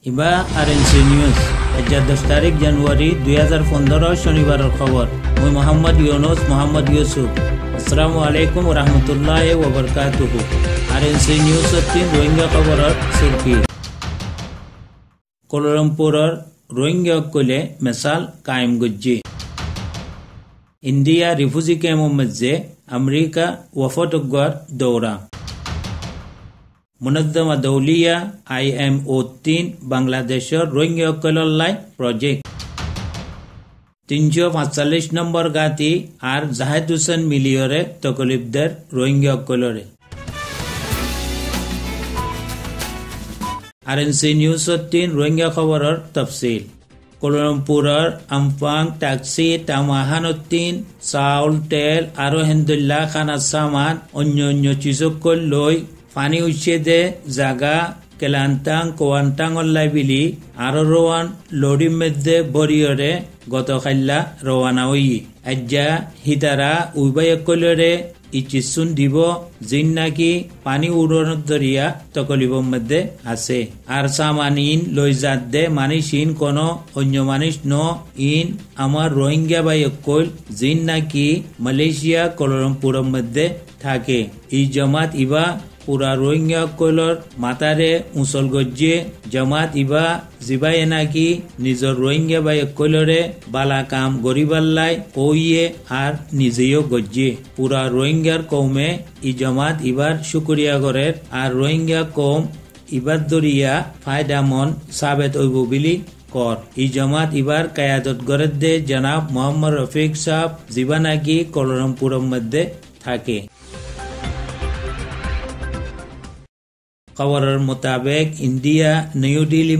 ইবা RNC news 10 তারিখ জানুয়ারি 2015 শনিবারের খবর। মই মোহাম্মদ ইউনুস মোহাম্মদ ইউসুফ। আসসালামু আলাইকুম ওয়া রাহমাতুল্লাহি ওয়া বারাকাতুহু। আরএনসি নিউজ 3 রোহিঙ্গা খবরের সুরকি। কোলালামপুরের রোহিঙ্গা কলে মিসাল কায়েম গজ্জি। ইন্ডিয়া রিফিউজি ক্যাম্পের মধ্যে আমেরিকা ওয়াফদগর দৌরা। মুনজ্জমা দৌলিয়া IMO 3 বাংলাদেশের রোহিঙ্গা কল্যাণ প্রজেক্ট। 345 নম্বর গাতি আর জাহেদ হোসেন মিলিয়রে তকলিফদের রোহিঙ্গা কলরে। আরএনসি নিউজ 3 রোহিঙ্গা খবরের তফসিল। কোলালামপুরের আমফাং ট্যাক্সি তামাহানুদ্দিন চাউল তেল আর হেন্দুল্লাহ খানা সামান অন্য চিজকল লই পানি উচ্ছেদে জাগা কেলান্তাং কোয়ান্তাং বিলি আরো রোয়ান লড়ির মধ্যে বরিয়রে গতকাল্লা রওয়ানা হই। আজ্জা হিতারা উভয় কলরে ইচিসুন দিব জিন নাকি পানি উড়ানোর দরিয়া তকলিবর মধ্যে আছে। আর সামানিন লই যাত দে মানিসিন কোন অন্য মানুষ ন ইন আমার রোহিঙ্গা বাই কল জিন নাকি মালয়েশিয়া কোলালামপুরের মধ্যে থাকে। এই জামাত ইবা পুরা রোহিঙ্গা কলর মাতারে উসল গজ্জে। জামাত ইবা জিবাই নাকি নিজের রোহিঙ্গা বাই কলরে বালা কাম গরিবাল্লাই কইয়ে আর নিজেও গজ্জে। পুরা রোহিঙ্গার কৌমে ই জামাত ইবার শুকরিয়া করের আর রোহিঙ্গা কৌম ইবার দরিয়া ফায়দামন সাবেত হইব বিলি কর। ই জামাত ইবার কায়াদত গরের দে জনাব মোহাম্মদ রফিক সাহ জিবা নাকি কোলালামপুরের মধ্যে থাকে। খবরের মোতাবেক ইন্ডিয়া নিউ দিল্লি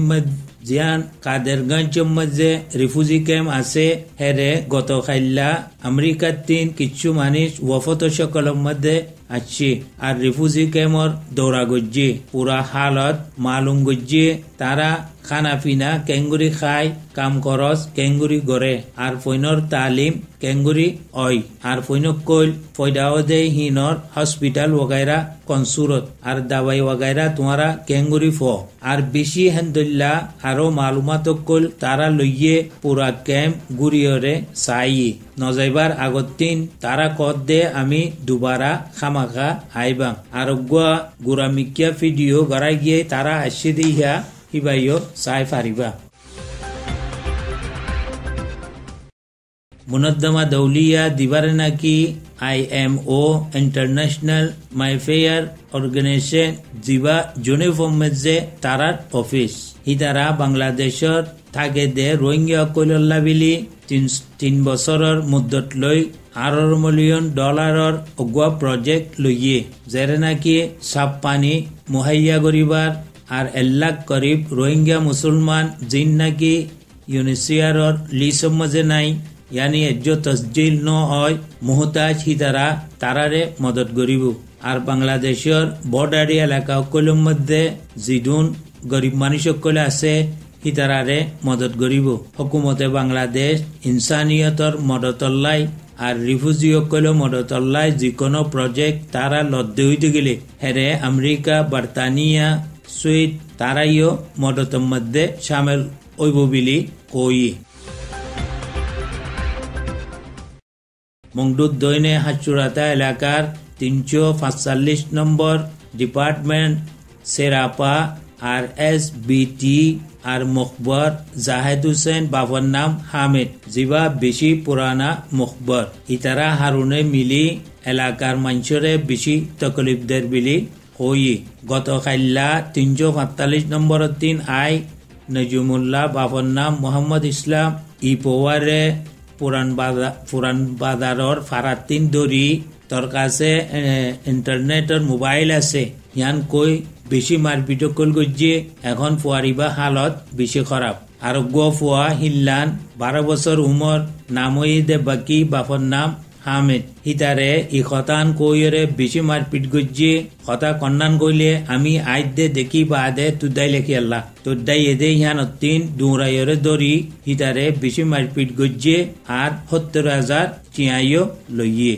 জিয়ান কাদেরগঞ্জ মধ্যে রিফিউজি ক্যাম্প আছে হেরে গতকাল্লা আমেরিকার 3 কিছু মানুষ ওয়াফত সকলের মধ্যে আছে আর রিফিউজি ক্যাম্পর দৌড়া গজ্জে। পুরা হালত মালুম গজ্জে তারা খানা পিনা কেঙ্গুরি খায়, কাম খরচ কেঙ্গুরি গড়ে আর ফৈনর তালিম কেঙ্গুরি অয় আর ফৈনক কইল ফয়দাও দে হিনর হসপিটাল ওগাইরা কনসুরত আর দাবাই ওগাইরা তোমারা কেঙ্গুরি ফ আর বেশি হেন্দুল্লা আরো মালুমাত কল তারা লইয়ে পুরা ক্যাম্প গুড়িয়রে চাই নজাইবার আগত দিন তারা কত দে আমি দুবারা খামাখা আইবাম আর গুড়ামিকিয়া ভিডিও গড়াই গিয়ে তারা আসি দিয়া হিবাইও চাই ফারিবা। মুনজ্জমা দৌলিয়া দিবারে নাকি IMO ইন্টারন্যাশনাল মাইফেয়ার অর্গানাইজেশন জিবা জুনিফর্ম মধ্যে তারার অফিস হিতারা বাংলাদেশর থাকে দে রোহিঙ্গা কল্যাণ বিলি 3 বছরের মুদ্দত লই $18 মিলিয়ন অগুয়া প্রজেক্ট লইয়ে যেরে নাকি সাপ পানি মুহাইয়া করিবার আর 1 লাখ করিব রোহিঙ্গা মুসলমান জিন নাকি ইউনিসিয়ারর লিসম মজে নাই यानी जो तस्जिल न হয় মুহতাজ হিতারা তারারে মদত করিব। আর বাংলাদেশের বর্ডারি এলাকা সকলের মধ্যে জিদুন গরিব মানুষ সকলে আছে হিতারারে মদত করিব। হুকুমতে বাংলাদেশ ইনসানিয়তর মদতল্লাই আর রিফিউজি সকলে মদতল্লাই যিকোনো প্রজেক্ট তারা লদ্দে হইতে গেলে হেরে আমেরিকা বার্তানিয়া সুইড তারাইও মদতের মধ্যে সামিল হইব বলি কই। মংডুদ দৈনে হাচুরাতা এলাকার 345 নম্বর ডিপার্টমেন্ট সেরাপা আর SBT আর মুখবর জাহেদ হোসেন বাবার নাম হামিদ জিবা বেশি পুরানা মুখবর ইতারা হারুনে মিলি এলাকার মানুষরে বেশি তকলিফদের বিলি হই। গতকাল্লা 345 নম্বর 3 আই নজমুল্লাহ বাবার নাম মোহাম্মদ ইসলাম ই পোয়ারে পুরান বাজারর ফারাতিন দরি তোর কাছে ইন্টারনেটের মোবাইল আছে ইয়ান কই বেশি মারপিট কল গজ্জে এখন ফুয়ারিবা হালত বেশি খারাপ আর ফুয়া হিল্লান 12 বছর উমর নামই দে বাকি বাপর নাম হামিদ হিতারে ই খতান কইরে বেশি মারপিট গজ্জে কথা কন্যান কইলে আমি আইদ দে দেখি বা দে তুদাই লেখি আল্লাহ তুদাই এদে ইয়ান 3 দুরাইরে দরি হিতারে বেশি মারপিট গজ্জে আর 70,000 চিয়াইও লইয়ে।